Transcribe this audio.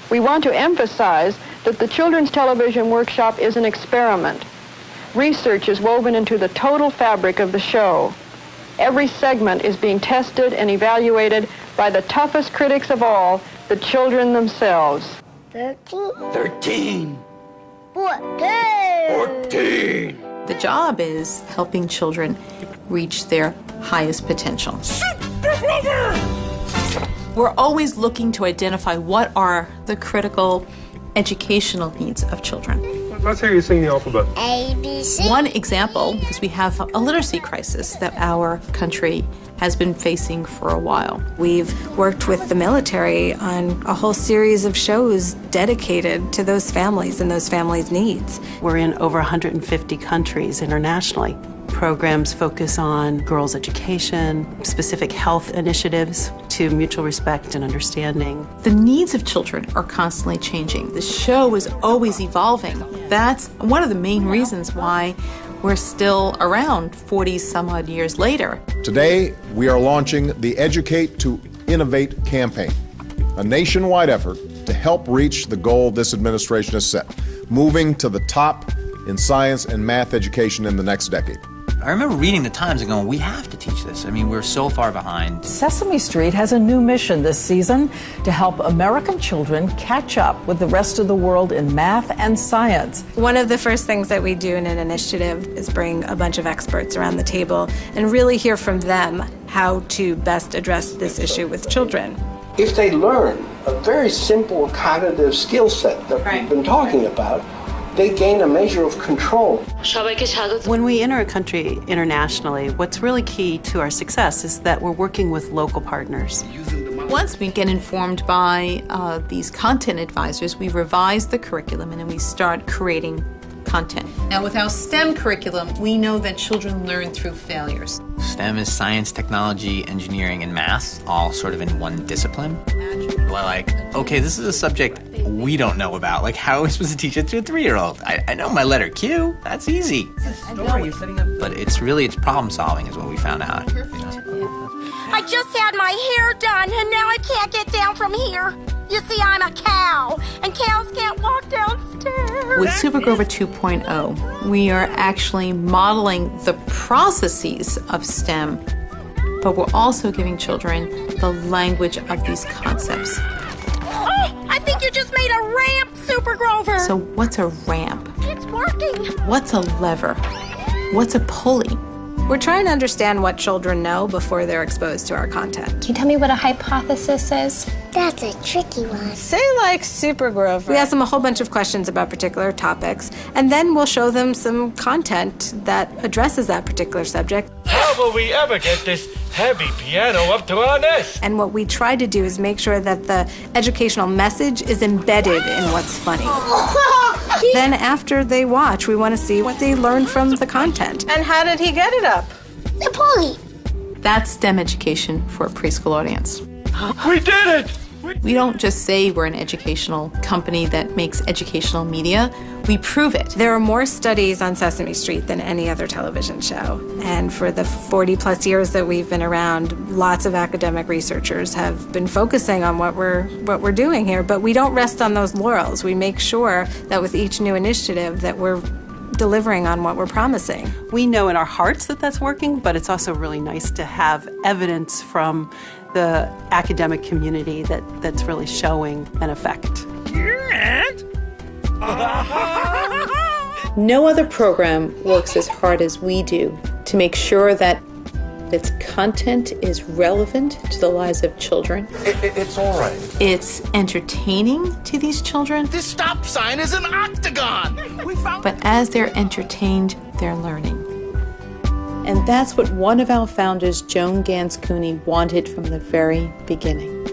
We want to emphasize that the Children's Television Workshop is an experiment. Research is woven into the total fabric of the show. Every segment is being tested and evaluated by the toughest critics of all, the children themselves. 13. 14. The job is helping children reach their highest potential. We're always looking to identify what are the critical educational needs of children. Let's hear you sing the alphabet. A, B, C. One example is we have a literacy crisis that our country has been facing for a while. We've worked with the military on a whole series of shows dedicated to those families and those families' needs. We're in over 150 countries internationally. Programs focus on girls' education, specific health initiatives to mutual respect and understanding. The needs of children are constantly changing. The show is always evolving. That's one of the main reasons why we're still around 40 some odd years later. Today, we are launching the Educate to Innovate campaign, a nationwide effort to help reach the goal this administration has set, moving to the top in science and math education in the next decade. I remember reading the Times and going, we have to teach this. I mean, we're so far behind. Sesame Street has a new mission this season to help American children catch up with the rest of the world in math and science. One of the first things that we do in an initiative is bring a bunch of experts around the table and really hear from them how to best address this issue with children. If they learn a very simple cognitive skill set that we've been talking about, they gain a measure of control. When we enter a country internationally, what's really key to our success is that we're working with local partners. Once we get informed by these content advisors, we revise the curriculum and then we start creating content. Now, with our STEM curriculum, we know that children learn through failures. STEM is science, technology, engineering, and math, all sort of in one discipline. Well, like, okay, this is a subject we don't know about. Like, how are we supposed to teach it to a 3-year-old? I know my letter Q. That's easy. But it's problem solving is what we found out. I just had my hair done, and now I can't get down from here. You see, I'm a cow, and cows can't walk downstairs. With Super Grover 2.0, we are actually modeling the processes of STEM, but we're also giving children the language of these concepts. Oh, I think you just made a ramp, Super Grover. So what's a ramp? It's working. What's a lever? What's a pulley? We're trying to understand what children know before they're exposed to our content. Can you tell me what a hypothesis is? That's a tricky one. Say like Super Grover. We ask them a whole bunch of questions about particular topics, and then we'll show them some content that addresses that particular subject. How will we ever get this heavy piano up to our nest? And what we try to do is make sure that the educational message is embedded in what's funny. Then after they watch, we want to see what they learned from the content. And how did he get it up? The pulley. That's STEM education for a preschool audience. We did it! We don't just say we're an educational company that makes educational media. We prove it. There are more studies on Sesame Street than any other television show. And for the 40-plus years that we've been around, lots of academic researchers have been focusing on what we're doing here. But we don't rest on those laurels. We make sure that with each new initiative that we're delivering on what we're promising. We know in our hearts that that's working, but it's also really nice to have evidence from the academic community that's really showing an effect. No other program works as hard as we do to make sure that its content is relevant to the lives of children. It's all right. It's entertaining to these children. This stop sign is an octagon. But as they're entertained, they're learning. And that's what one of our founders, Joan Gans Cooney, wanted from the very beginning.